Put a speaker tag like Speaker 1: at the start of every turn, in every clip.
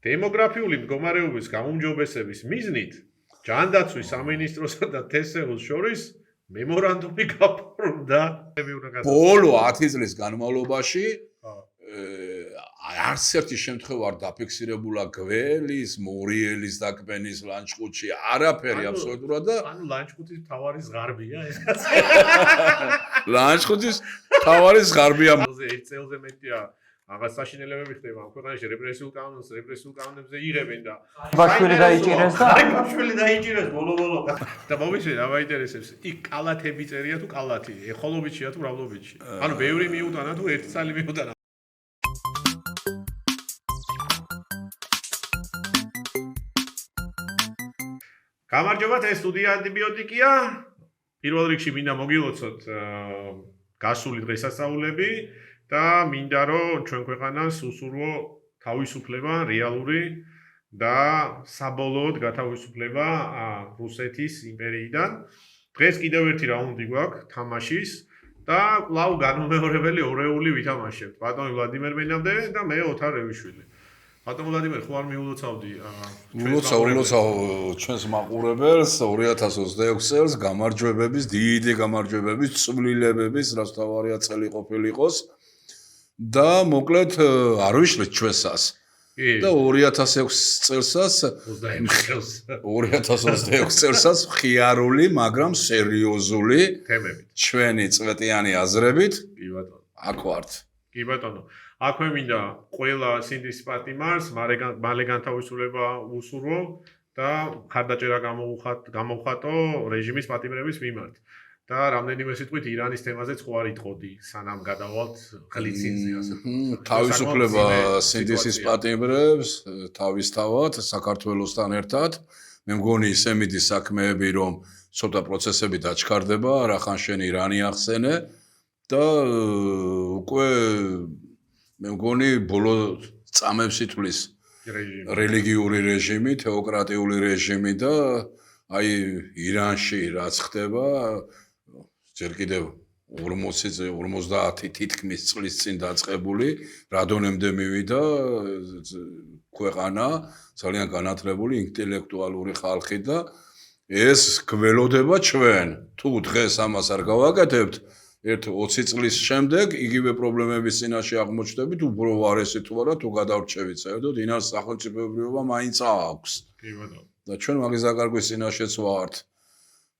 Speaker 1: დემოგრაფიული მდგომარეობის გამომჯობესების მიზნით ჯანდაცვის სამინისტროსა და თესეულს შორის მემორანდუმი გაფორმდა.
Speaker 2: ბოლო 10 წლის განმავლობაში არც ერთი შემთხვევა არ დაფიქსირებულა გველის, მორიელის დაკბენის ლანჩხუთში, არაფერი აბსოლუტურად და
Speaker 1: ანუ ლანჩხუთის მთავარი ზღარბია ეს კაცი.
Speaker 2: ლანჩხუთის მთავარი ზღარბია.
Speaker 1: ერთ წელზე მეტია აღარ საშინელებები ხდება ამ ქვეყანაში რეპრესიულ კანონებზე იღებენ და
Speaker 3: ბაშვილი დაიჭირეს და
Speaker 1: ბაშვილი დაიჭირეს ბოლო და მომიშვენ რა მაინტერესებს იქ კალათები წერია თუ კალათი ეხოლობიჩია თუ ავლობიჩი ანუ ბევრი მიუტანა თუ ერთი წალი მიუტანა გამარჯობათ ეს სტუდია ანტიბიოტიკია პირველ რიგში მინდა მოგილოცოთ გასული დღესასწაულები და მინდა რომ ჩვენ ქვეყანას უსურვო თავისუფლება რეალური და საბოლოოდ გათავისუფლება რუსეთის იმპერიიდან. დღეს კიდევ ერთი რაუნდი გვაქვს თამაშის და კვლავ განუმეორებელი ორეული ვითამაშებთ. ბატონი ვლადიმერ მენამდე და მე ოთარ რევიშვილი. ბატონ ვლადიმერ, ხო არ მიულოცავდი
Speaker 2: ულოცავ ჩვენს მაყურებელს 2026 წელს გამარჯვებების, დიდი გამარჯვებების, წვლილებების, რაც თავარია წელი ყოფილიყოს. და მოკლედ არ ვიშლეთ ჩვენსას და 2006 წელსაც 2026 წელსაც ხიარული, მაგრამ სერიოზული
Speaker 1: თემებით
Speaker 2: ჩვენი წვეტიანი აზრებით
Speaker 1: კი ბატონო
Speaker 2: აქ ვართ.
Speaker 1: კი ბატონო აქვე მინდა ყველა სინდის პატიმარს მალე განთავისუფლება უსურვო და ხარდაჭერა გამოვხატო რეჟიმის პატიმრების მიმართ. და რამდენიმე სიტყვით ირანის თემაზეც ხო არ იტყოდი სანამ გადავალთ ხლიცინზე ასე.
Speaker 2: თავისუფლება სინდისის პატიმრებს თავისთავად საქართველოსთან ერთად. მე მგონი ისე მიდის საქმეები რომ ცოტა პროცესები დაჩქარდება, რახან შენ ირანი ახსენე და უკვე მე მგონი ბოლო წამებს ითვლის რელიგიური რეჟიმი, თეოკრატიული რეჟიმი და აი ირანში რაც ხდება ჯერ კიდევ 50 თითქმის წლის წინ დაწყებული რადონემდე მივიდა ქვეყანა ძალიან განათლებული ინტელექტუალური ხალხი და ეს გველოდება ჩვენ თუ დღეს ამას არ გავაკეთებთ ერთ 20 წლის შემდეგ იგივე პრობლემების წინაშე აღმოჩნდებით უფრო ვარესი თუ არა თუ გადავრჩევით საერთოდ ინას სახელმწიფოებრიობა მაინც აქვს
Speaker 1: კი ბატონო
Speaker 2: და ჩვენ მაგის დაკარგვის წინაშეც ვართ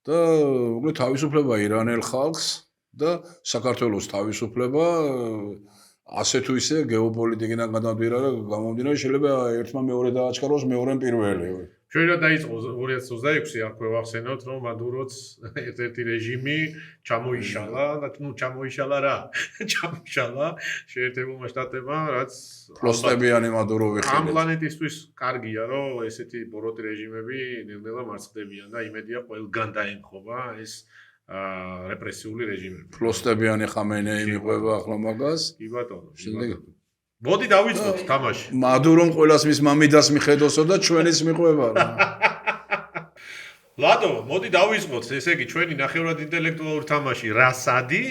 Speaker 2: და უბრალოდ თავისუფლება ირანელ ხალხს და საქართველოს თავისუფლება ასე თუ ისე გეოპოლიტიკიდან გამომდინარე შეიძლება ერთმა მეორე დააჩქაროს მეორემ პირველი.
Speaker 1: ჩვენ რა დაიწყო 2026 აქვე ვახსენოთ რომ მადუროც ერთ-ერთი რეჟიმი ჩამოიშალა და ჩამოიშალა რა ჩამოიშალა შეერთებულმა შტატებმა რაც
Speaker 2: პლოსტებიანი მადურო ვიხილეთ.
Speaker 1: ამ პლანეტისთვის კარგია რომ ესეთი ბოროტი რეჟიმები ნელ-ნელა მარცხდებიან და იმედია ყველგან დაემხობა ეს რეპრესიული რეჟიმები.
Speaker 2: პლოსტებიანი ხამენეი მიყვება ახლა მაგას.
Speaker 1: კი ბატონო. მოდი დავიწყოთ თამაში.
Speaker 2: მადურომ ყველას მის მამიდას მიხედოსო და ჩვენიც მიყვება რა.
Speaker 1: ლადო, მოდი დავიწყოთ, ესე იგი ჩვენი ნახევრად ინტელექტუალური თამაში რასადი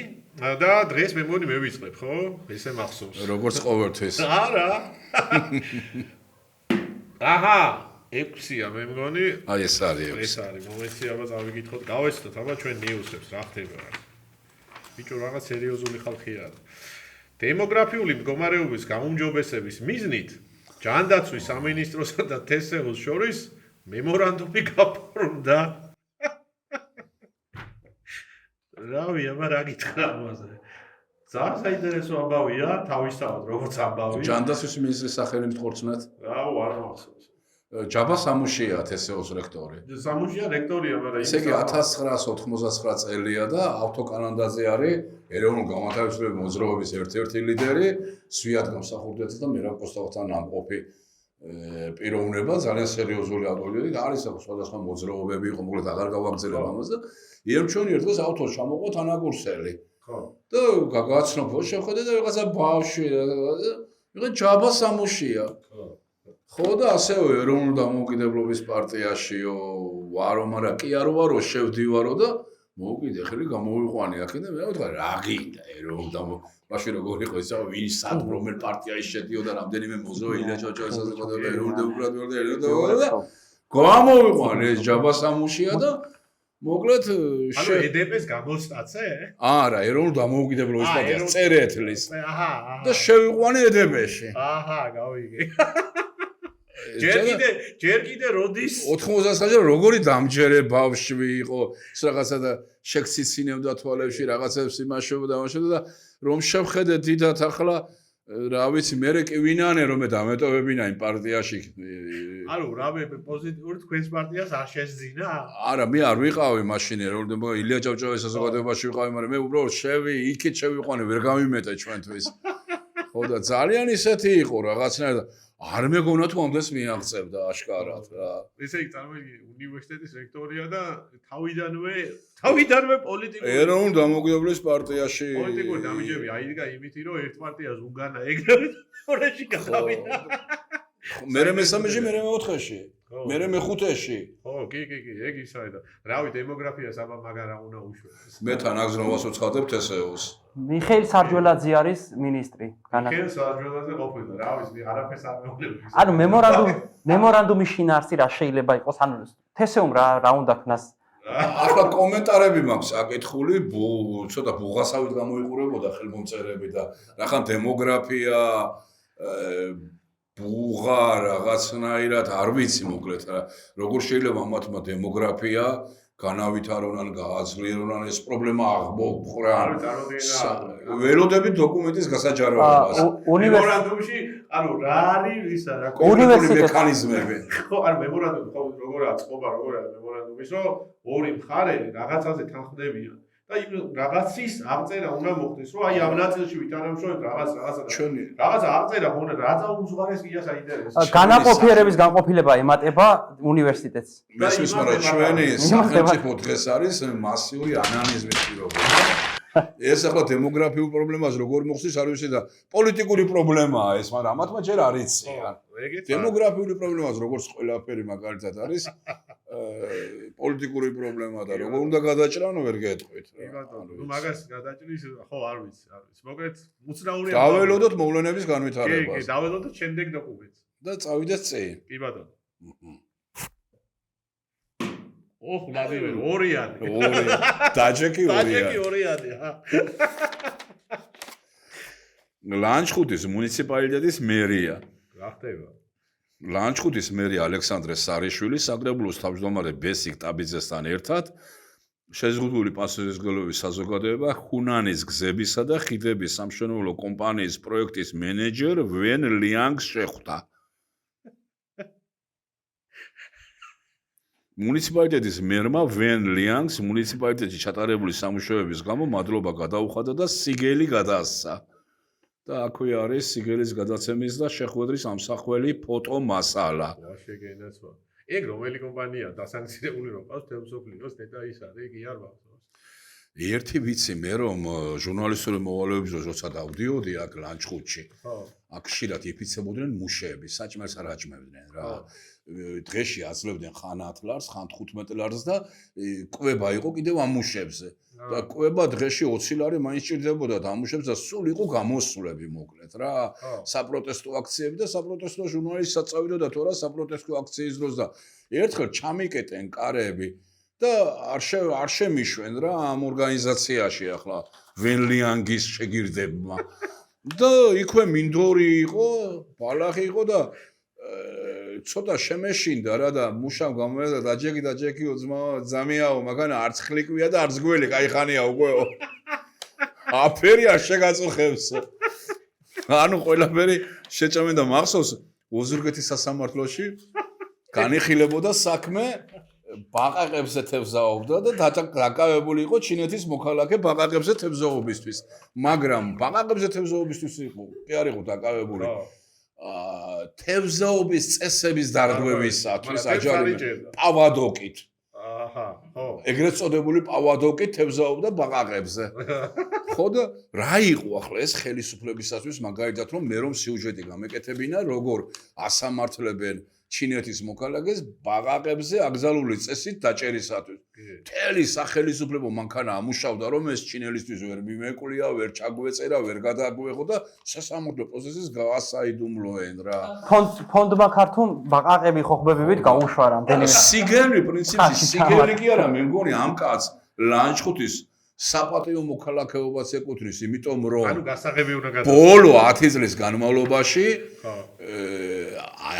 Speaker 1: და დღეს მე მგონი მე ვიწყებ, ხო? ესე მახსოვს.
Speaker 2: როგორც ყოველთვის.
Speaker 1: არა. აჰა, 6-ია მე მგონი.
Speaker 2: აი ეს არის 6.
Speaker 1: ეს არის, მომენტი აბა დავიკითხოთ, გავეცდოთ აბა ჩვენ ნიუსებს რა ხდება. ბიჭო, რაღაც სერიოზული ხალხი არა. დემოგრაფიული მდგომარეობის გამომჯობესების მიზნით ჯანდაცვის სამინისტროსა და თესეულს შორის მემორანდუმი გაფორმდა. რავი, აბა რა გითხრა ამაზე. ძალიან საინტერესო ამბავია, თავისთავად როგორც ამბავი.
Speaker 2: ჯანდაცვის მინისტრის სახელი მტყორცნად.
Speaker 1: რაო, არ მახსოვს.
Speaker 2: ჯაბა სამუშია თესეულს რექტორი.
Speaker 1: სამუშია რექტორია, მაგრამ
Speaker 2: ესე იგი 1999 წელია და ავტოკანონდაზე არის ეროვნულ განმათავისუფლებელი მოძრაობის ერთ-ერთი ლიდერი, სვიად გამსახურდიათა და მერაბ კოსტავთან ამყოფი პიროვნება, ძალიან სერიოზული ავტორიტეტი და არის სხვადასხვა მოძრაობები იყო, მოკლედ აღარ გავაგრძელებ ამას და იერჩონი ერთ დღეს ავტოს ჩამოყვა თანაგურსელი.
Speaker 1: ხო.
Speaker 2: და გაგაცნობ შეხედე და ვიღაცა ბავშვი ვიღა ჯაბა სამუშია.
Speaker 1: ხო.
Speaker 2: ხო და ასევე ეროვნულ დამოუკიდებლობის პარტიაშიო ვარო, მაგრამ კი არ ვარო, შევდივარო და მოვკიდე ხელი გამოვიყვანი აქედან და მე ვთქვა რა გინდა ეროვნულ მაშინ როგორ იყო ისა ვინ სად რომელ პარტიაში შედიოდა რამდენიმე მოზრა ილია ჭავჭავაძე საზოგადოებრივი ეროვნულ დემოკრატიული და გამოვიყვანი ეს ჯაბასამუშია და მოკლედ
Speaker 1: ანუ EDP-ს გამოსტაცე?
Speaker 2: არა, ეროვნულ დამოუკიდებლობის პარტიას წერეთლის.
Speaker 1: აჰა.
Speaker 2: და შევიყვანი EDP-ში.
Speaker 1: აჰა, გავიგე. ჯერ კიდე როდის
Speaker 2: 99-ში როგორი დამჯერე ბავშვი იყო, ის რაღაცა და შექციცინებდა თვალებში, რაღაცებს იმაშობდა და რომ შევხედე დიდად ახლა რა ვიცი, მე კი ვინანე რომ დამეტოვებინა იმ პარტიაში.
Speaker 1: ანუ რამე პოზიტიური თქვენს პარტიას არ შეძინა?
Speaker 2: არა, მე არ ვიყავი მაშინ ეროვნულ ილია ჭავჭავაძის საზოგადოებაში ვიყავი, მაგრამ მე უბრალოდ იქით შევიყვანე, ვერ გამიმეტა ჩვენთვის. ხო და ძალიან ისეთი იყო რაღაცნაირად არ მეგონა თუ ამდენს მიაღწევდა აშკარად რა.
Speaker 1: ესე იგი წარმოიდგინე უნივერსიტეტის რექტორია და თავიდანვე პოლიტიკური
Speaker 2: ეროვნულ დამოუკიდებლობის პარტიაში
Speaker 1: პოლიტიკური დამიჯები აიდგა იმითი რომ ერთ პარტიას უგანა ეგრევე ორეში გავიდა.
Speaker 2: მერე მესამეში, მერე მეოთხეში, მერე მეხუთეში.
Speaker 1: ხო, კი, ეგ ისაა და რავი დემოგრაფიას აბა მაგარა უნდა უშვებს.
Speaker 2: მე თან აგზნობას უცხადებთ ესეოს.
Speaker 3: მიხეილ სარჯველაძე არის მინისტრი.
Speaker 1: მიხეილ სარჯველაძე ყოფილა, რა ვიცი, არაფერს არ მეუბნები.
Speaker 3: ანუ მემორანდუმის შინაარსი რა შეიძლება იყოს? ანუ თესეუმ რა უნდა ქნას?
Speaker 2: ახლა კომენტარები მაქვს აკითხული, ცოტა ბუღასავით გამოიყურებოდა ხელმომწერები და რახან დემოგრაფია ბუღა რაღაცნაირად არ ვიცი მოკლედ რა როგორ შეიძლება მათმა დემოგრაფია განავითარონ ან გააძლიერონ ეს პრობლემა აღმოფხრან ველოდებით დოკუმენტის გასაჯაროებას
Speaker 1: მემორანდუმში ანუ რა არის ისა რა
Speaker 2: კონკრეტული მექანიზმები
Speaker 1: ხო ანუ მემორანდუმი ხო როგორაა წყობა როგორაა მემორანდუმის რომ ორი მხარე რაღაცაზე თანხმდებიან და იმ რაღაცის აღწერა უნდა მოხდეს რომ აი ამ ნაწილში ვითანამშრომლობთ რაღაცა აღწერა უნდა რაცა უზღარეს კიდე საინტერესო
Speaker 3: განაყოფიერების განყოფილება ემატება უნივერსიტეტს
Speaker 2: მესმის მაგრამ ჩვენი სახელმწიფო დღეს არის მასიური ანალიზის პირობები ეს ახლა დემოგრაფიულ პრობლემას როგორ მოხსნის არ ვიცი და პოლიტიკური პრობლემაა ეს მაგრამ ამათმა ჯერ არ იციან დემოგრაფიული პრობლემას როგორც ყველაფერი მაგალითად არის პოლიტიკური პრობლემა და როგორ უნდა გადაჭრანო ვერ გეტყვით
Speaker 1: რა. ნუ მაგას გადაჭრის ხო არ ვიცი. მოკლედ უცნაურია.
Speaker 2: დაველოდოთ მოვლენების განვითარებას.
Speaker 1: კი, დაველოდოთ შემდეგ დოკუმენტს.
Speaker 2: და წავიდეთ წინ.
Speaker 1: კი ბატონო. ოხ, ლადივერ, ორიანი.
Speaker 2: დაჯეკი ორიანი.
Speaker 1: დაჯეკი ორიანი, ჰა.
Speaker 2: ლანჩხუთის მუნიციპალიტეტის მერია.
Speaker 1: რა ხდება?
Speaker 2: ლანჩხუთის მერი ალექსანდრე სარიშვილი საკრებულოს თავმჯდომარე ბესიკ ტაბიძესთან ერთად შეზღუდული პასუხისმგებლობის საზოგადოება ხუნანის გზებისა და ხიდების სამშენებლო კომპანიის პროექტის მენეჯერ ვენ ლიანგს შეხვდა. მუნიციპალიტეტის მერმა ვენ ლიანგს მუნიციპალიტეტში ჩატარებული სამუშაოების გამო მადლობა გადაუხადა და სიგელი გადაასცა. და აქვე არის სიგელის გადაცემის და შეხვედრის ამსახველი ფოტო მასალა.
Speaker 1: ვაშე გენაცვა. ეგ რომელი კომპანია დასანქცირებული რომ ყავს თემსოფლიოს ნეტა ის არის, კი არ მახსოვს.
Speaker 2: ერთი ვიცი მე რომ ჟურნალისტური მოვალეობის როცა დავდიოდი აქ ლანჩხუთში.
Speaker 1: ხო.
Speaker 2: აქ ხშირად იფიცებოდნენ მუშები, საჭმელს არ აჭმევდნენ რა. დღეში აძლევდნენ ხან 10 ლარს, ხან 15 ლარს და კვება იყო კიდევ ამ მუშებზე. და კვება დღეში 20 ლარი მაინც ჭირდებოდა და ამუშებს და სულ იყო გამოსულები მოკლედ რა. საპროტესტო აქციები და საპროტესტო ჟურნალისტსაც წავიდოდა თუ რა საპროტესტო აქციის დროს და ერთხელ ჩამიკეტენ კარები და არ შემიშვენ რა ამ ორგანიზაციაში ახლა ვენლიანგის შეგირდებმა. და იქვე მინდორი იყო, ბალახი იყო და ცოტა შემეშინდა რა და მუშამ გამოვიდა და დაჯეკი ძამიაო მაგან არც ხლიკვია და არც გველი კაი ხანია უკვე აფერი არ შეგაწუხებს ანუ ყველაფერი შეჭამენ და მახსოვს ოზურგეთის სასამართლოში განიხილებოდა საქმე ბაყაყებზე თევზაობდა და დაკავებული იყო ჩინეთის მოქალაქე ბაყაყებზე თევზაობისთვის მაგრამ ბაყაყებზე თევზაობისთვის იყო კი არ იყო დაკავებული თევზაობის წესების დარღვევისათვის აჯანყებდა პავადოკით. აჰა, ხო. ეგრეთ წოდებული პავადოკით თევზაობდა ბაყაყებზე. ხო და რა იყო ახლა ეს ხელისუფლებისათვის მაგალითად რომ მე რომ სიუჟეტი გამეკეთებინა როგორ ასამართლებენ ჩინეთის მოქალაქეს ბაღაყებზე აკრძალული წესით დაჭერისათვის. მთელი სახელმწიფო მანქანა ამუშავდა, რომ ეს ჩინელისთვის ვერ მიმეკვлия, ვერ ჩაგვეწერა, ვერ გადააგვეღო და სასამართლო პროცესის გაასაიდუმლოენ რა.
Speaker 3: ფონდმა ქართულ ბაყაყები ხოხბებივით გაუშვა რამდენი
Speaker 2: სიგელი პრინციპი, სიგელი კი არა, მე მგონი ამ კაც ლანჩხუთის საპატიო მოქალაქეობას ეკუთვნის, იმიტომ რომ
Speaker 1: ანუ გასაღები უნდა გადავა.
Speaker 2: ბოლო 10 წლის განმავლობაში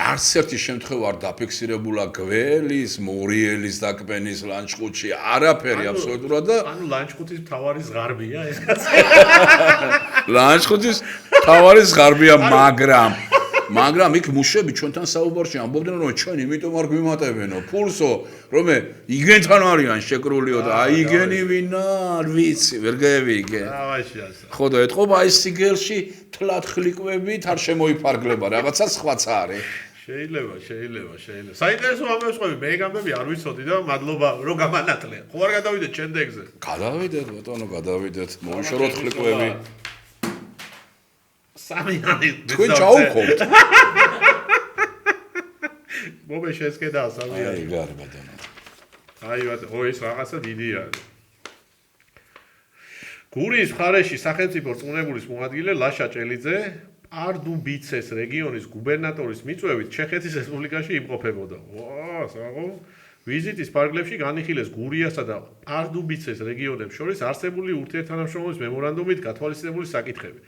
Speaker 2: არც ერთი შემთხვევა არ დაფიქსირებულა გველის, მორიელის დაკბენის ლანჩხუთში, არაფერი აბსოლუტურად და
Speaker 1: ანუ ლანჩხუთის მთავარი ზღარბია ეს კაცი.
Speaker 2: ლანჩხუთის მთავარი ზღარბია, მაგრამ იქ მუშები ჩვენთან საუბარში ამბობდნენ რომ ჩვენ იმიტომ არ გვიმატებენო ფულსო რომ იგენთან არიან შეკრულიო და აი იგენი ვინა არ ვიცი ვერ გაევიგე ხო და ეთყობა აი სიგელში თლათ ხლიკვებით არ შემოიფარგლება რაღაცა სხვაც არის
Speaker 1: შეიძლება საინტერესო ამბები მე გამბები არ ვიცოდი და მადლობა რომ გამანათლე ხო არ გადავიდეთ ჩენდეგზე
Speaker 2: გადავიდეთ ბატონო გადავიდეთ მოუშოროთ ხლიკვები
Speaker 1: სამიანი
Speaker 2: თქვენ ჩაუქობთ
Speaker 1: მობე შეესკედა სამიანი
Speaker 2: აი გარ ბატონო
Speaker 1: აი ბატონო ის რაღაცა დიდი არის გურის მხარეში სახელმწიფო რწმუნებულის მოადგილე ლაშა ჭელიძე პარდუბიცეს რეგიონის გუბერნატორის მიწვევით ჩეხეთის რესპუბლიკაში იმყოფებოდა ვა საღო ვიზიტის პარკლებში განიხილეს გურიასა და პარდუბიცეს რეგიონებს შორის არსებული ურთიერთთანამშრომლობის მემორანდუმით გათვალისწინებული საკითხები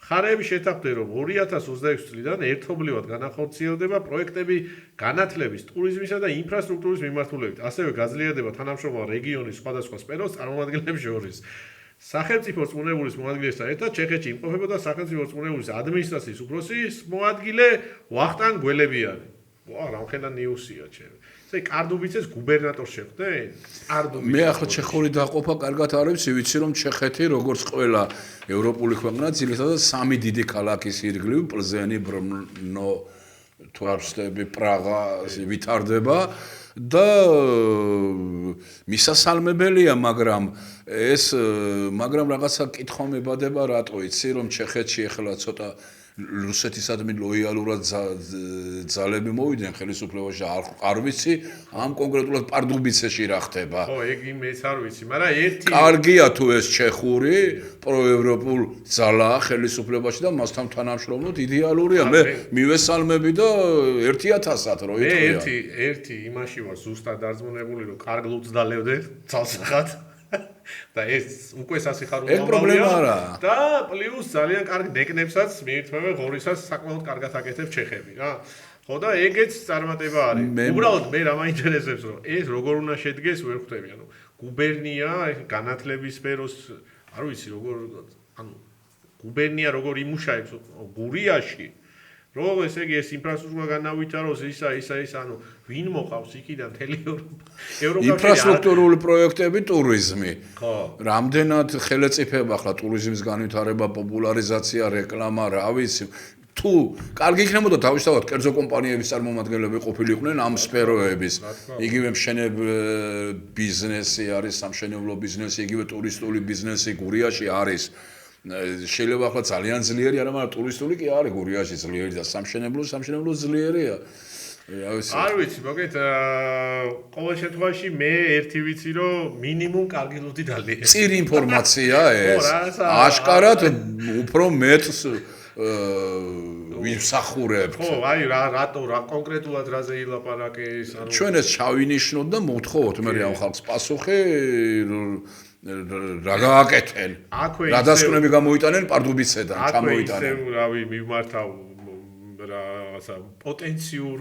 Speaker 1: მხარეები შეთანხმდნენ რომ 2026 წლიდან ერთობლივად განახორციელდება პროექტები განათლების, ტურიზმისა და ინფრასტრუქტურის მიმართულებით, ასევე გაძლიერდება თანამშრომლობა რეგიონის სხვადასხვა სფეროს წარმომადგენლებს შორის. სახელმწიფო რწმუნებულის მოადგილესთან ერთად ჩეხეთში იმყოფებოდა სახელმწიფო რწმუნებულის ადმინისტრაციის უფროსის მოადგილე ვახტანგ გველებიანი. ვა, რამხელა ნიუსია ჩემი. ესე კარდუბიცეს გუბერნატორს შეხვდნენ? კარდუბიცეს.
Speaker 2: მე ახლა ჩეხური დაყოფა კარგად არის, ვიცი რომ ჩეხეთი როგორც ყველა ევროპული ქვეყანა ძირითადად სამი დიდი ქალაქის ირგვლივ პლზენი, ბრნო, თვარსტები, პრაღა ვითარდება და მისასალმებელია, მაგრამ რაღაცა კითხვა მებადება რატო იცი რომ ჩეხეთში ახლა ცოტა რუსეთისადმი ლოიალურად ძალები მოვიდნენ ხელისუფლებაში არ ვიცი ამ კონკრეტულად პარდუბიცეში რა ხდება
Speaker 1: ხო ეგ იმეც არ ვიცი მაგრამ ერთი
Speaker 2: კარგია თუ ეს ჩეხური პროევროპულ ძალაა ხელისუფლებაში და მასთან თანამშრომლობთ იდეალურია მე მივესალმები და 1000-ად რო იტყვია
Speaker 1: ერთი იმაში ვარ ზუსტად დარწმუნებული რომ კარგ ლუწს დალევდე ძალსახად და ეს უკვე სასიხარულო
Speaker 2: ეგ პრობლემა არა
Speaker 1: და პლუს ძალიან კარგ ნეკნებსაც მიირთმევენ ღორისას საკმაოდ კარგად აკეთებს ჩეხები რა ხო და ეგეც წარმატება არის უბრალოდ მე რა მაინტერესებს რომ ეს როგორ უნდა შედგეს ვერ ხვდები ანუ გუბერნია განათლების სფეროს არ ვიცი როგორ ანუ გუბერნია როგორ იმუშავებს გურიაში რომ ესე იგი ეს ინფრასტრუქტურა განავითაროს ისა ანუ ვინ მოყავს იქიდან მთელი ევროპაში
Speaker 2: ინფრასტრუქტურული პროექტები ტურიზმი
Speaker 1: ხო
Speaker 2: რამდენად ხელეწიფება ახლა ტურიზმის განვითარება პოპულარიზაცია რეკლამა რა ვიცი თუ კარგი იქნებოდა თავისთავად კერძო კომპანიების წარმომადგენლები ყოფილიყვნენ ამ სფეროების იგივე მშენებ ბიზნესი არის სამშენებლო ბიზნესი იგივე ტურისტული ბიზნესი გურიაში არის შეიძლება ახლა ძალიან ძლიერი არა მაგრამ ტურისტული კი არის გურიაში ძლიერი და სამშენებლო ძლიერია
Speaker 1: არ ვიცი მოგეთ ყოველ შემთხვევაში მე ერთი ვიცი რომ მინიმუმ კარგი ლუდი დალია
Speaker 2: წირი ინფორმაცია ეს აშკარად უფრო მეტს ვიმსახურებთ
Speaker 1: ხო აი რატო რა კონკრეტულად რაზე ილაპარაკეს ანუ
Speaker 2: ჩვენ ეს ჩავინიშნოთ და მოვთხოვოთ მე ამ ხალხს პასუხი რა გააკეთენ რა დასკვნები გამოიტანენ პარდუბიცედან ჩამოიტანენ
Speaker 1: აქვე რავი მიმართავ რაღაცა პოტენციურ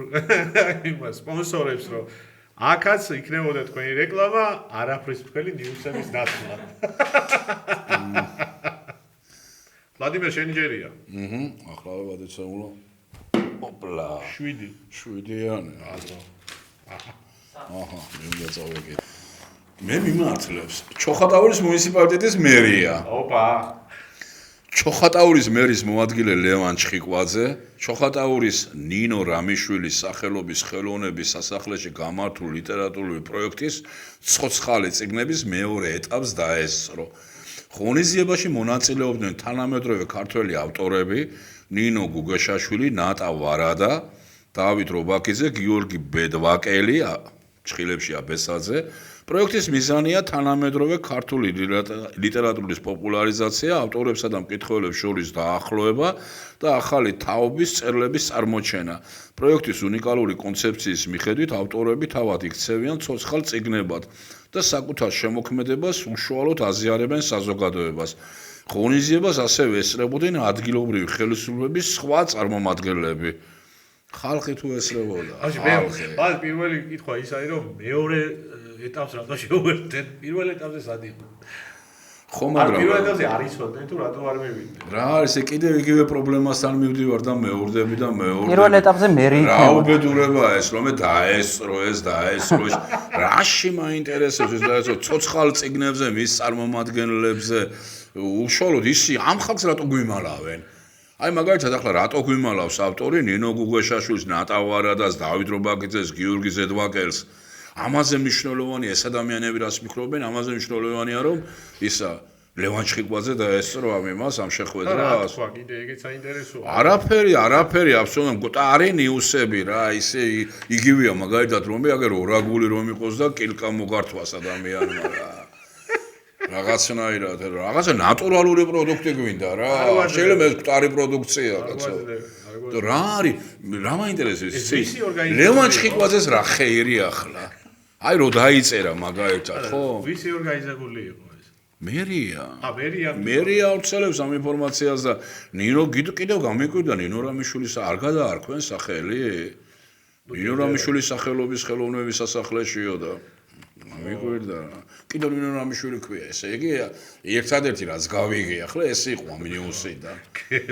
Speaker 1: სპონსორებს რომ აქაც იქნებოდა თქვენი რეკლამა არაფრის თქვენი ნიუსების დასმა ვლადიმერ შენჯერია
Speaker 2: ახლა ვადეცეულო ოპლა 7-იანი აჰა მინდა წავეგი მე მიმართლებს ჩოხატაურის მუნიციპალიტეტის მერია
Speaker 1: ოპა
Speaker 2: ჩოხატაურის მერის მოადგილე ლევან ჩხიკვაძე ჩოხატაურის ნინო რამიშვილის სახელობის ხელოვნების სასახლეში გამართულ ლიტერატურული პროექტის ცოცხალი წიგნების მეორე ეტაპს დაესწრო ღონისძიებაში მონაწილეობდნენ თანამედროვე ქართველი ავტორები ნინო გუგეშაშვილი, ნატა ვარადა დავით რობაქიძე, გიორგი ბედვაკელი, ჩხილებში აბესაძე. პროექტის მიზანია თანამედროვე ქართული ლიტერატურის პოპულარიზაცია, ავტორებსა და მკითხველებს შორის დაახლოება და ახალი თაობის წერილების წარმოჩენა. პროექტის უნიკალური კონცეფციის მიხედვით ავტორები თავად იქცევიან ცოცხალ წიგნებად და საკუთარ შემოქმედებას უშუალოდ აზიარებენ საზოგადოებას. ღონისძიებას ასევე ესწრებოდნენ ადგილობრივი ხელისუფლების სხვა წარმომადგენლები. ხალხი თუ ესწრებოდა.
Speaker 1: აი, პირველი კითხვა ის არის, რომ მეორე ეტაპს რატო შეუერთდნენ? პირველ ეტაპზე სად იყო?
Speaker 2: ხო, მაგრამ
Speaker 1: პირველ ეტაპზე არ იცოდნენ თუ რატო არ მივიდნენ?
Speaker 2: რა არის, კიდევ იგივე პრობლემასთან მივდივარ და მეორდები და მეორდები.
Speaker 3: პირველ ეტაპზე მე
Speaker 2: რა უბედურებაა ეს, რომ დაესწრო ეს. რაში მაინტერესებს ეს დაესწრო ცოცხალ წიგნებზე, მის წარმომადგენლებზე, უშუალოდ ისი ამ ხალხს რატო გვიმალავენ? აი მაგალითად ახლა რატო გვიმალავს ავტორი ნინო გუგეშაშვილის, ნატავარადას, დავით რობაქიძეს, გიორგი ზედვაკელს? ამაზე მნიშვნელოვანია ეს ადამიანები რას მიქრობენ, ამაზე მნიშვნელოვანია რომ ისა ლევან ჩხიკვაძე დაესწრო ამ იმას, ამ შეხვედრას.
Speaker 1: რა, კიდე ეგეც საინტერესოა.
Speaker 2: არაფერი, აბსოლუტურად არი ნიუსები რა, ისე იგივეა მაგალითად რომ აგერ ორაგული რომ იყოს და კილკა მოგართვას ადამიანმა რა. რაღაცნაირად, რაღაცა ნატურალური პროდუქტი გვინდა რა. შეიძლება ეს მკვდარი პროდუქცია, კაცო. რა არის, რა მაინტერესებს? ლევან ჩხიკვაძეს რა ხეირი ახლა? აი რო დაიწერა მაგალითად, ხო?
Speaker 1: ვისი ორგანიზებული იყო ეს?
Speaker 2: მერია.
Speaker 1: მერია
Speaker 2: აუცილებს ამ ინფორმაციას და ნინო კიდევ გამიკვირდა ნინო რამიშვილის არ გადაარქვენ სახელი? ნინო რამიშვილის სახელობის ხელოვნების სასახლეშიო და მიგვირდა. კიდევ ნინო რამიშვილი ქვია, ესე იგი ერთადერთი რაც გავიგე ახლა ეს იყო ამ ნიუსი და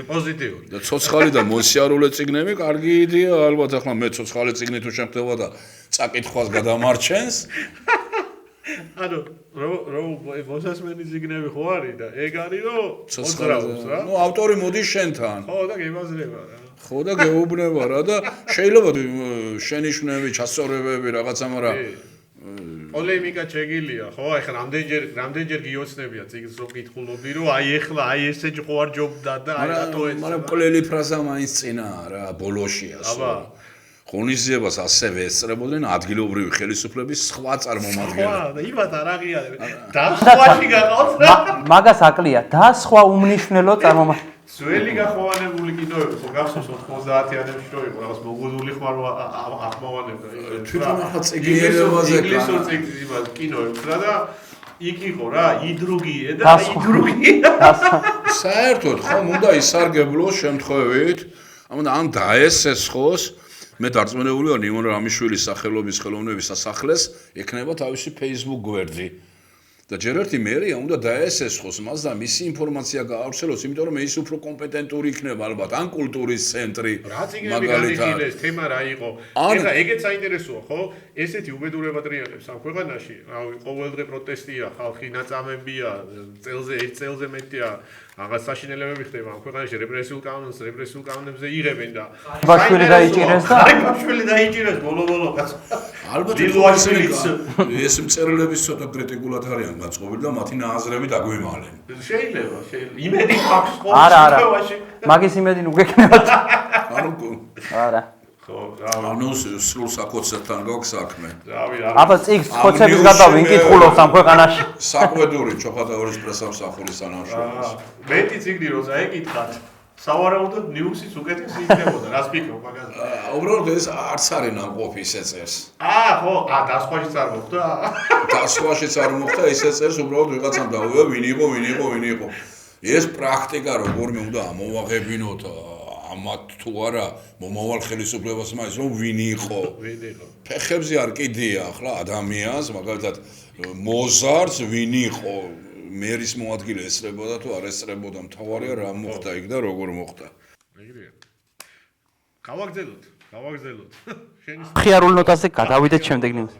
Speaker 1: პოზიტიური.
Speaker 2: და ცოცხალი და მოსიარულე წიგნები კარგი იდეა, ალბათ ახლა მე ცოცხალი წიგნი თუ შემხდება და წაკითხვას გადამარჩენს.
Speaker 1: ანუ რო მოსასმენი წიგნები ხო არის და ეგ არის რომ მოძრაობს რა.
Speaker 2: ნუ ავტორი მოდის შენთან.
Speaker 1: ხო და გემაზრება რა.
Speaker 2: ხო და გეუბნება რა და შეიძლება შენიშვნები, ჩასწორებები რაღაცა, მაგრამ
Speaker 1: პოლემიკა შეგილია, ხო? აი ხა რამდენჯერ გიოცნებია წიგნს რო კითხულობდი, რომ აი ეხლა აი ესე ხო არ ჯობდა და აი რატო ეს.
Speaker 2: მაგრამ კლელი ფრაზა მაინც წინაა რა, ბოლოშია სულ. ღონისძიებას ასევე ესწრებოდნენ ადგილობრივი ხელისუფლების სხვა წარმომადგენლები.
Speaker 1: და იმათ არ აღიარებ. დასხვაში გაყავთ რა.
Speaker 3: მაგას აკლია და სხვა უმნიშვნელო წარმომადგენლები.
Speaker 1: ძველი გახოვანებული კინოები ხო გახსოვს 90-იანებში რო იყო რაღაც მოგოზული ხმარ ახმოვანებდა.
Speaker 2: თვითონ ახლა წიგნიერებაზე
Speaker 1: ინგლისურ კინოებს რა და იქ იყო რა იდრუგიე და იდრუგიე.
Speaker 2: საერთოდ ხომ უნდა ისარგებლოს შემთხვევით, ან დაესესხოს მე დარწმუნებული ვარ ნინო რამიშვილის სახელობის ხელოვნების სასახლეს ექნება თავისი Facebook გვერდი. და ჯერ ერთი მერია უნდა დაესესხოს მას და მისი ინფორმაცია გაავრცელოს, იმიტომ რომ ის უფრო კომპეტენტური იქნება ალბათ, ან კულტურის ცენტრი.
Speaker 1: რა წიგნები განიხილეს, თემა რა იყო. ეხლა ეგეც საინტერესოა, ხო? ესეთი უბედურება ტრიალებს ამ ქვეყანაში, რავი, ყოველდღე პროტესტია, ხალხი ნაწამებია, ერთ წელზე მეტია, რაღაც საშინელებები ხდება ამ ქვეყანაში, რეპრესიულ კანონებზე იღებენ და
Speaker 3: ბაშვილი დაიჭირეს და
Speaker 1: ბაშვილი დაიჭირეს ბოლო კაცო.
Speaker 2: ალბათ ეს მწერლების ცოტა კრიტიკულად არიან გაწყობილი და მათი ნააზრები დაგვიმალენ.
Speaker 1: შეიძლება. იმედი აქვს ხო?
Speaker 3: არა. მაგის იმედი უგექნებათ. არა.
Speaker 1: ხო, რავი.
Speaker 2: ანუ სრულ საკოცებთან გაქვს საქმე.
Speaker 1: რავი,
Speaker 3: აბა წიგს ხოცების გარდა ვინ კითხულობს ამ ქვეყანაში?
Speaker 2: საყვედური ჩოხატაურის პრესამსახურის სანამშრომლოს.
Speaker 1: მეტი წიგნი როცა ეკითხათ, სავარაუდოდ ნიუსის უკეთესი იქნებოდა, რას ფიქრობ მაგაზე?
Speaker 2: უბრალოდ ეს არც არის ნამყოფი ისე წერს.
Speaker 1: ხო, დასხვაშიც არ მოხდა.
Speaker 2: დასხვაშიც არ მოხდა, ისე წერს უბრალოდ ვიღაცამ დავუვა, ვინ იყო. ეს პრაქტიკა როგორმე უნდა ამოვაღებინოთ ამათ თუ არა მომავალ ხელისუფლებას მაინც რომ ვინ იყო. ფეხებზე არ კიდია ახლა ადამიანს, მაგალითად მოზარდს ვინ იყო. მერის მოადგილე ესწრებოდა თუ არ ესწრებოდა, მთავარია რა მოხდა იქ და როგორ მოხდა.
Speaker 1: ეგრეა. გავაგზელოთ.
Speaker 3: ხიარულ ნოტაზე გადავიდეთ შემდეგ ნიუს.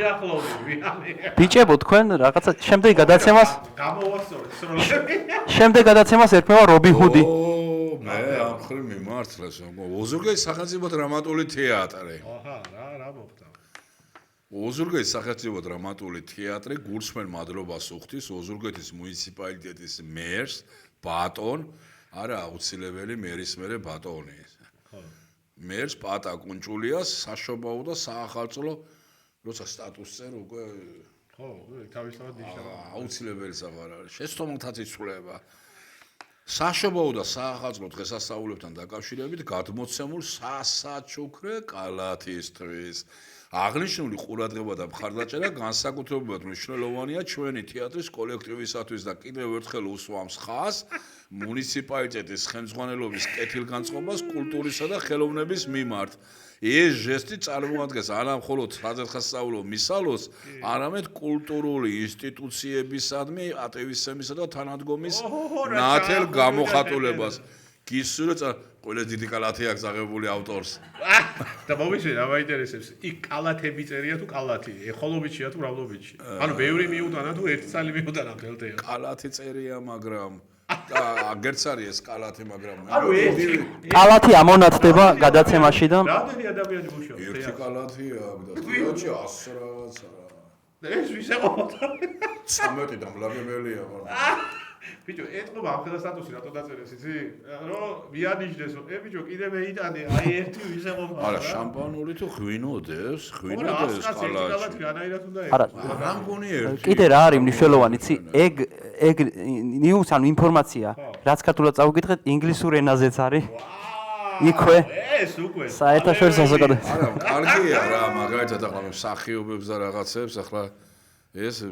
Speaker 1: მომიახლოვდი, ვიანი.
Speaker 3: ბიჭებო, თქვენ რაღაცა შემდეგ გადაცემას
Speaker 1: გამოვასწორეთ სროლები.
Speaker 3: შემდეგ გადაცემას ერქმევა რობინ ჰუდი.
Speaker 2: მე ამ ხრი მიმართლეს, ოზურგეთის სახელმწიფო დრამატული თეატრი.
Speaker 1: აჰა, რა მოხდა?
Speaker 2: ოზურგეთის სახელმწიფო დრამატული თეატრი გულსმენ მადლობას უხდის ოზურგეთის მუნიციპალიტეტის მერს ბატონ არა აუცილებელი მერის მერე ბატონი. მერს პატა კუნჭულიას საშობაო და საახალწლო როცა სტატუსს წერ უკვე
Speaker 1: ხო, თავისთავად ნიშნება.
Speaker 2: აუცილებელი საყარ არის. შეცდომითაც იცვლება. საშობაო და საახალწლო დღესასწაულებთან დაკავშირებით გადმოცემულ სასაჩუქრე კალათისთვის. აღნიშნული ყურადღება და მხარდაჭერა განსაკუთრებულად მნიშვნელოვანია ჩვენი თეატრის კოლექტივისათვის და კიდევ ერთხელ უსვამს ხაზს მუნიციპალიტეტის ხელმძღვანელობის კეთილგანწყობას კულტურისა და ხელოვნების მიმართ. ეს ჟესტი წარმოადგენს არა მხოლოდ სადღესასწაულო მისალოს, არამედ კულტურული ინსტიტუციებისადმი ატევისცემისა და თანადგომის ნათელ გამოხატულებას. გისურვებთ ყველა დიდი კალათი აქვს აღებული ავტორს.
Speaker 1: და მომიშვი რა მაინტერესებს, იქ კალათები წერია თუ კალათი, ეხოლობიჩია თუ ავლობიჩი. ანუ ბევრი მიუტანა თუ ერთი წალი მიუტანა ხელთეა.
Speaker 2: კალათი წერია, მაგრამ და აგერც არის ეს კალათი, მაგრამ
Speaker 1: ანუ
Speaker 3: კალათი ამონათდება გადაცემაში და
Speaker 1: რამდენი ადამიანი გუშაობს?
Speaker 2: ერთი კალათია და თეატრში 100 რაღაცა.
Speaker 1: ეს ვისე ყოფა?
Speaker 2: 13 დამლაგებელია, მაგრამ
Speaker 1: ბიჭო, ეთყობა ამ ხელა სტატუსი რატო დაწერეს, იცი? რომ მიანიჭდეს, რომ ბიჭო, კიდე მეიტანე, აი ერთი ვისე ყოფა.
Speaker 2: არა, შამპანური თუ ღვინოდეს
Speaker 1: კალათი.
Speaker 2: კალათი.
Speaker 1: რანაირად უნდა
Speaker 3: არა,
Speaker 2: რა მგონი ერთი.
Speaker 3: კიდე რა არის მნიშვნელოვანი, იცი? ეგ ნიუს ანუ ინფორმაცია, რაც ქართულად წავიკითხეთ, ინგლისურ ენაზეც არის. იქვე
Speaker 1: ეს უკვე
Speaker 3: საერთაშორისო საზოგადოება.
Speaker 2: არა, კარგია რა, მაგალითად ახლა მსახიობებს და რაღაცებს ახლა ეს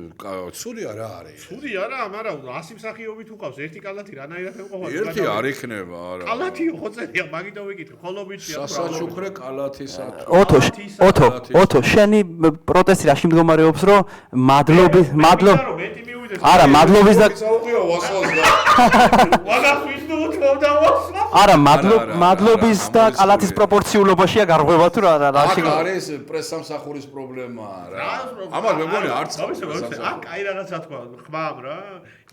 Speaker 2: ცუდია რა არის?
Speaker 1: ცუდი არა, მაგრამ 100 მსახიობი თუ ყავს, ერთი კალათი რანაირად ეყოფა?
Speaker 2: ერთი არ იქნება, არა.
Speaker 1: კალათიო ხო წერია, მაგითო ვიკითხე, ხოლობიჩია.
Speaker 2: სასაჩუქრე კალათისათვის.
Speaker 3: ოთო, შენი პროტესტი რაში მდგომარეობს, რომ მადლობის
Speaker 1: მეტი მივიდეს.
Speaker 3: არა, მადლობის და
Speaker 2: საუბრია ვასალს და
Speaker 1: ვაგას ვისნო თქონდა ვასალს.
Speaker 3: არა, მადლობის და კალათის პროპორციულობაშია გარღვევა თუ რა
Speaker 2: აქ არის პრესამსახურის პრობლემა რა. ამას მეგონი არც
Speaker 1: აქ კაი რაღაცა თქვა, ხმამ რა.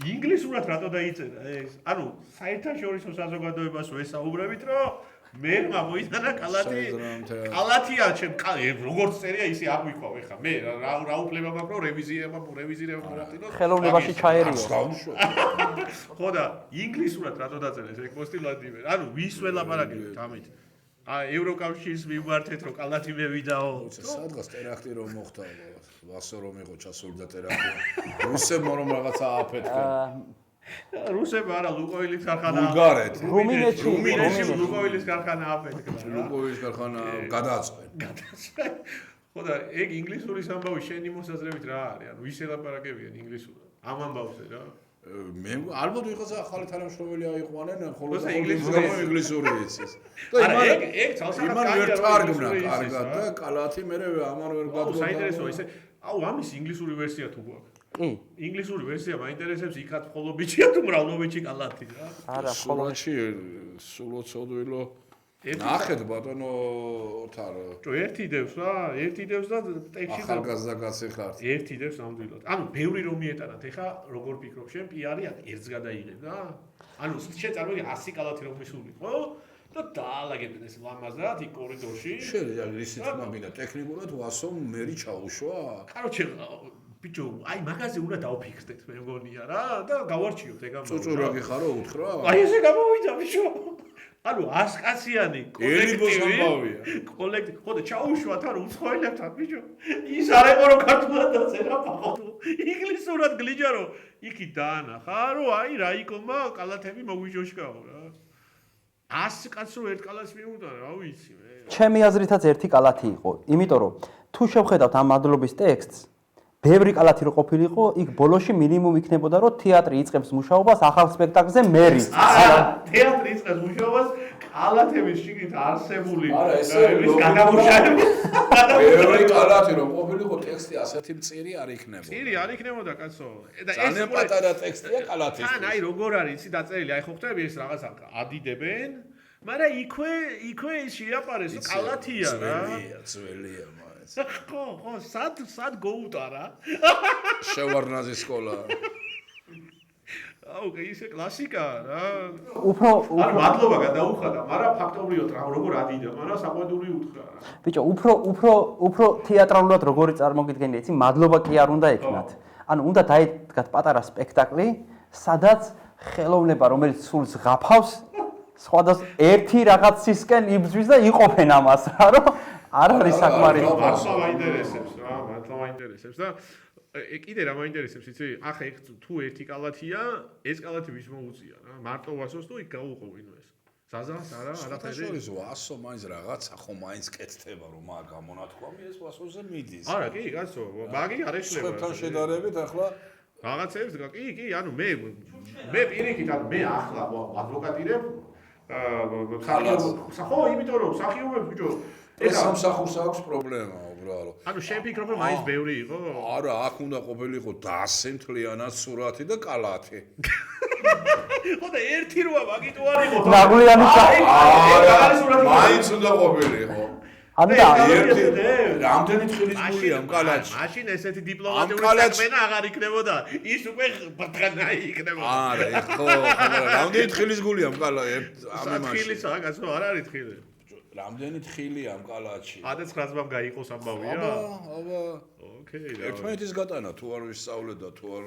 Speaker 1: ინგლისურად რატო დაიწერა ეს? ანუ საერთაშორისო საზოგადოებას ვესაუბრებით, რომ მერმა მოიტანა კალათი. კალათია ჩემ როგორც წერია ისე აღვიქვავ ეხა. მე რა უფლება მაქვს რომ რევიზირება მოვახდინოთ.
Speaker 3: ხელოვნებაში ჩაერიო.
Speaker 1: ხო და ინგლისურად რატო დაწერეს ეგ პოსტი ლადივე? ანუ ვის ველაპარაკებთ ამით? ევროკავშირის მიმართეთ რომ კალათი მევიდაო.
Speaker 2: სადღაც ტერაქტი რომ მოხდა, ვასო რომ იყო ჩასული და ტერაქტი. რუსებმა რომ რაღაცა აფეთქა.
Speaker 1: რუსებმა არა, ლუკოილის ქარხანა.
Speaker 2: ბულგარეთი.
Speaker 3: რუმინეთში
Speaker 1: ლუკოილის ქარხანა აფეთქა.
Speaker 2: ლუკოილის ქარხანა გადააწყვეტ.
Speaker 1: ხო და ეგ ინგლისურის ამბავი შენი მოსაზრებით რა არის? ანუ ვის ელაპარაკებიან ინგლისურად? ამ ამბავზე რა.
Speaker 2: მე ალბათ ვიღაცა ახალი თანამშრომელი აიყვანენ, ხოლო
Speaker 1: როცა
Speaker 2: ინგლისური იცის. და
Speaker 1: ეგ ცალსახად
Speaker 2: იმან ვერ თარგმნა კარგად და კალათი მე ამან ვერ გადმოდა.
Speaker 1: საინტერესოა ისე. აუ ამის ინგლისური ვერსია თუ გვაქვს.
Speaker 3: კი.
Speaker 1: ინგლისური ვერსია მაინტერესებს იქაც ხოლობიჩია თუ მრავლობიჩი კალათი რა.
Speaker 3: არა,
Speaker 2: ხოლოში სულოცოდვილო ნახეთ ბატონო თარო.
Speaker 1: ერთი დევს რა, ერთი დევს და ტექში
Speaker 2: ახალგაზრდა კაცი ხარ.
Speaker 1: ერთი დევს ნამდვილად. ანუ ბევრი რომ მიეტანათ, ეხა როგორ ფიქრობ შენ პიარი ერთს გადაიღებ რა? ანუ შენ წარმოიდგინე 100 კალათი რომ მისულიყო და დაალაგებდნენ ეს ლამაზად იქ კორიდორში.
Speaker 2: შენ ისიც მაგინა ტექნიკურად ვასო მერი ჩაუშვა?
Speaker 1: კაროჩე ბიჭო, აი მაგაზე უნდა დავფიქრდეთ მე მგონია რა და გავარჩიოთ ეგ ამბავი.
Speaker 2: წუწურაგი ხარო უთხრა?
Speaker 1: აი ესე გამოვიდა ბიჭო. ანუ 100 კაციანი კოლექტივი. ხო და ჩაუშვათ არ უცხოელებთან ბიჭო. ის არ ეყო რომ ქართულად დაწერა პაყო. ინგლისურად გლიჯა რომ იქი დაანახა რომ აი რაიკომა კალათები მოგვიჯოშკაო რა. 100 კაცს რო ერთ კალათს მიუტანა, რა ვიცი მე.
Speaker 3: ჩემი აზრითაც ერთი კალათი იყო, იმიტომ რომ თუ შევხედავთ ამ მადლობის ტექსტს, ბევრი კალათი რო ყოფილიყო, იქ ბოლოში მინიმუმ იქნებოდა რომ თეატრი იწყებს მუშაობას ახალ სპექტაკლზე მერი.
Speaker 1: არა, თეატრი იწყებს მუშაობას კალათების შიგნით არსებული ის გადამუშავება.
Speaker 2: ბევრი კალათი რო ყოფილიყო, ტექსტი ასეთი მწირი არ იქნებოდა.
Speaker 1: მწირი არ იქნებოდა კაცო.
Speaker 2: და ეს პატარა ტექსტია კალათის.
Speaker 1: თან აი როგორ არის იცი დაწერილი, აი ხო ხვდები ეს რაღაცა ადიდებენ, მაგრამ იქვე ის შეაპარეს კალათია რა.
Speaker 2: ძველია მაინც.
Speaker 1: ხო, სად გოუტარა?
Speaker 2: შევარნაზის სკოლა.
Speaker 1: აუ, ისე კლასიკაა რა.
Speaker 3: უფრო
Speaker 1: მადლობა გადაუხადა, მაგრამ ფაქტობრივად რა როგორ ადიდა, მაგრამ საყვედური უთხრა რა.
Speaker 3: ბიჭო, უფრო თეატრალურად როგორი წარმოგიდგენია, იცი, მადლობა კი არ უნდა ეკნათ. ანუ უნდა დაედგათ პატარა სპექტაკლი, სადაც ხელოვნება, რომელიც სულს ღაფავს, სხვადასხვა ერთი რაღაცისკენ იბრძვის და იყოფენ ამას, რა, რომ არ არის საკმარისი.
Speaker 1: მართლა მაინტერესებს რა, მართლა მაინტერესებს და კიდე რა მაინტერესებს, იცი? ახლა ეგ თუ ერთი კალათია, ეს კალათი ვის მოუწია რა? მარტო ვასოს თუ იქ გაუყო ვინმეს. ზაზას არა, არაფერი.
Speaker 2: შორის ვასო მაინც რაღაცა ხო მაინც კეთდება რომ მაგ გამონათქვამი ეს ვასოზე მიდის.
Speaker 1: არა, კი, კაცო, მაგი არ ეშლება.
Speaker 2: სხვებთან შედარებით ახლა
Speaker 1: რაღაცებს კი, ანუ მე პირიქით, ანუ მე ახლა ადვოკატირებ ხო, იმიტომ რომ სახიობებს ბიჭო,
Speaker 2: ეს სამსახურს აქვს პრობლემა უბრალოდ.
Speaker 1: ანუ შენ ფიქრობ რომ მაინც ბევრი იყო?
Speaker 2: არა, აქ უნდა ყოფილიყო დასემთლიანად სურათი და კალათი.
Speaker 1: ხო და ერთი როა მაგიტო არ იყო.
Speaker 3: ნაღლიანი
Speaker 2: მაინც უნდა ყოფილიყო.
Speaker 3: ანუ
Speaker 2: რამდენი თხილის გულია ამ კალათში?
Speaker 1: მაშინ ესეთი დიპლომატიური საქმენა აღარ იქნებოდა. ის უკვე ბატღანაი იქნებოდა.
Speaker 2: არა, ხო, რამდენი თხილის გულია ამ კალათში?
Speaker 1: თხილისა, კაცო, არ არის თხილი.
Speaker 2: რამდენი თხილია ამ კალათში?
Speaker 1: 1900-მ გაიყოს ამბავია?
Speaker 2: აბა.
Speaker 1: ოკეი,
Speaker 2: ერთმანეთის გატანა თუ არ ვისწავლე და თუ არ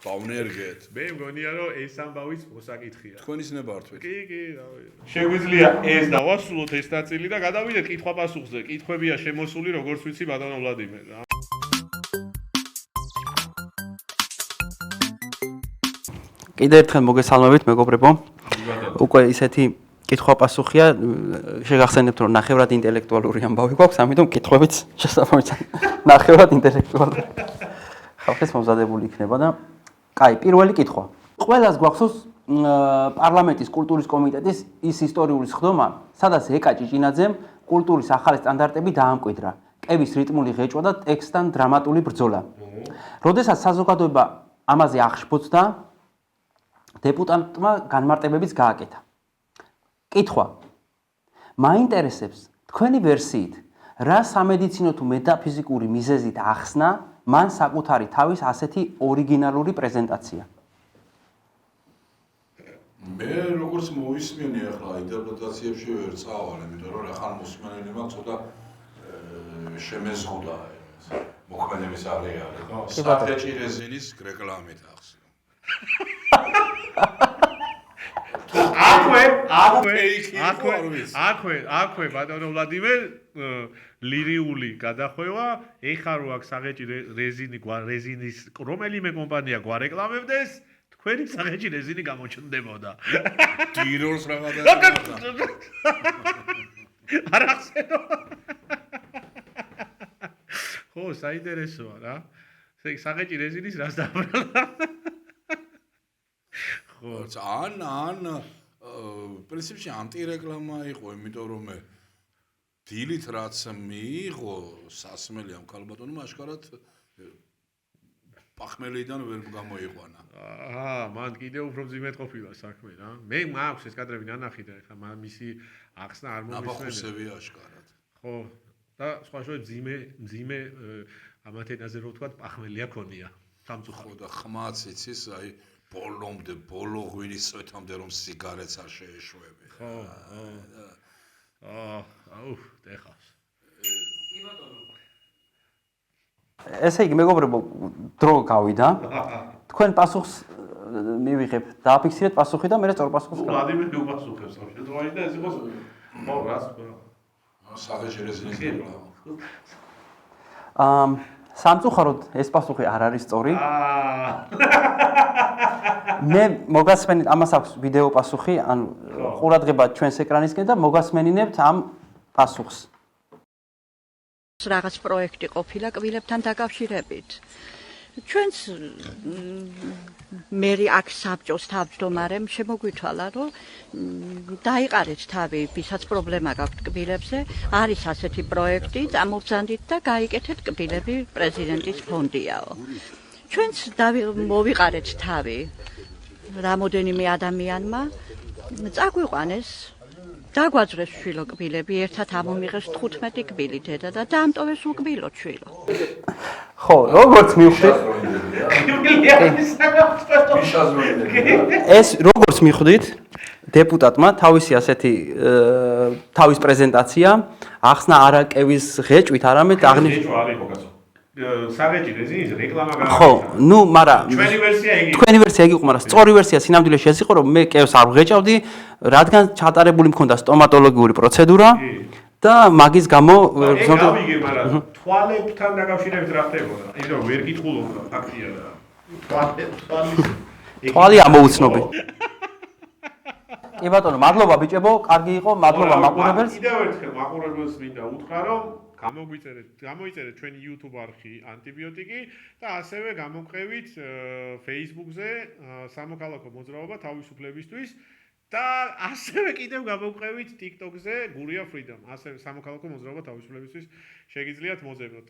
Speaker 2: დავნერგეთ.
Speaker 1: მე მგონია რომ ეს ამბავის მოსაკითხია.
Speaker 2: თქვენის ნებართვით.
Speaker 1: კი, რავი. შეგვიძლია ეს დავასრულოთ ეს ნაწილი და გადავიდეთ კითხვა-პასუხზე. კითხვებია შემოსული, როგორც ვიცი, ბატონო ვლადიმერ რა.
Speaker 3: კიდევ ერთხელ მოგესალმებით, მეგობრებო. უკვე ისეთი კითხვა-პასუხია, შეგახსენებთ რომ ნახევრად ინტელექტუალური ამბავი გვაქვს, ამიტომ კითხვებიც შესაბამისად ნახევრად ინტელექტუალური. ხალხის მომზადებული იქნება და კაი, პირველი კითხვა. ყველას გვახსოვს პარლამენტის კულტურის კომიტეტის ის ისტორიული სხდომა, სადაც ეკა ჭიჭინაძემ კულტურის ახალი სტანდარტები დაამკვიდრა. კევის რიტმული ღეჭვა და ტექსტთან დრამატული ბრძოლა. როდესაც საზოგადოება ამაზე აღშფოთდა, დეპუტატმა განმარტებებიც გააკეთა. კითხვა. მაინტერესებს თქვენი ვერსიით, რა სამედიცინო თუ მეტაფიზიკური მიზეზით ახსნა მან საკუთარი თავის ასეთი ორიგინალური პრეზენტაცია?
Speaker 2: მე როგორც მოვისმენი ახლა ინტერპრეტაციებში ვერ წავალ, იმიტომ რომ ახლა მოსმენელი მაქვს ცოტა შემეზღუდა მოქმედების აღიარება. ხო, საფეჭი რეზინის რეკლამით ახსნა.
Speaker 1: აქვე ბატონო ვლადიმერ ლირიული გადახვევა, ეხა რო აქ საღეჭი რეზინის რომელიმე კომპანია გვარეკლამებდეს, თქვენი საღეჭი რეზინი გამოჩნდებოდა.
Speaker 2: დიროს რაღაცა.
Speaker 1: არ ახსენო. ხო, საინტერესოა რა. ეს საღეჭი რეზინის რას დაბრალდა? ხო, პრინციპში ანტირეკლამა იყო, იმიტომ რომ მე დილით რაც მიიღო სასმელი ამ ქალბატონმა აშკარად პახმელიდან ვერ გამოიყვანა. მან კიდევ უფრო მძიმედ ყოფილა საქმე რა. მე მაქვს ეს კადრები ნანახი და ეხლა მისი ახსნა არ მომისმენია.
Speaker 2: ნაბახუსები აშკარად.
Speaker 1: ხო, და სხვა მძიმე ამათ ენაზე რო ვთქვა, პახმელია ქონია. სამწუხაროდ.
Speaker 2: ხო და ხმაც იცის, აი ბოლომდე, ბოლო ღვინის წვეთამდე რომ სიგარეტს არ შეეშვები.
Speaker 1: ხო. აუ, დეხავს.
Speaker 3: ესე იგი, მეგობრებო, დრო გავიდა. თქვენ პასუხს მივიღებ, დააფიქსირეთ პასუხი და მე სწორ პასუხს გავიგებ.
Speaker 1: ვლადიმერ მიუპასუხებს ამ შემთხვევაში და ეს იყოს ხო, რას?
Speaker 2: საღეჭი რეზინის რეკლამა.
Speaker 3: სამწუხაროდ ეს პასუხი არ არის სწორი. მე მოგასმენით, ამას აქვს ვიდეო პასუხი, ანუ ყურადღება ჩვენს ეკრანისკენ და მოგასმენინებთ ამ პასუხს.
Speaker 4: რაღაც პროექტი ყოფილა კბილებთან დაკავშირებით. ჩვენც მერი აქ საბჭოს თავმჯდომარემ შემოგვითვალა, რომ დაიყარეთ თავი, ვისაც პრობლემა გაქვთ კბილებზე, არის ასეთი პროექტი, წამოვძანდით და გაიკეთეთ კბილები პრეზიდენტის ფონდიაო. ჩვენც მოვიყარეთ თავი რამოდენიმე ადამიანმა, წაგვიყვანეს დაგვაძრეს შვილო კბილები, ერთად ამომიღეს 15 კბილი დედა და დაამტოვეს უკბილო შვილო.
Speaker 3: ხო, როგორც მივხვდით, ეს როგორც მივხვდით, დეპუტატმა თავისი ასეთი თავის პრეზენტაცია ახსნა არა კევის ღეჭვით, არამედ აღნიშნა
Speaker 1: საგეჭირე ზის რეკლამა გააკეთა.
Speaker 3: ხო, ნუ, მაგრამ
Speaker 1: ჩვენი ვერსია იგი.
Speaker 3: თქვენი ვერსია იგი იყო, მაგრამ სწორი ვერსია სინამდვილეში ეს იყო, რომ მე კევს არ ვღეჭავდი, რადგან ჩატარებული მქონდა სტომატოლოგიური პროცედურა და მაგის გამო
Speaker 1: ეგ გავიგე, მაგრამ თვალებთან დაკავშირებით რა ხდებოდა? იმიტომ რომ ვერ კითხულობდა ფაქტია და
Speaker 3: თვალი ამოუცნობი. კი ბატონო, მადლობა ბიჭებო, კარგი იყო, მადლობა მაყურებელს.
Speaker 1: კიდევ ერთხელ მაყურებელს მინდა უთხრა, რომ გამოიწერეთ ჩვენი YouTube არხი ანტიბიოტიკი და ასევე გამოვყევით Facebook-ზე სამოქალაქო მოძრაობა თავისუფლებისთვის და ასევე კიდევ გამოვყევით TikTok-ზე გურია Freedom, ასევე სამოქალაქო მოძრაობა თავისუფლებისთვის შეგიძლიათ მოძებნოთ.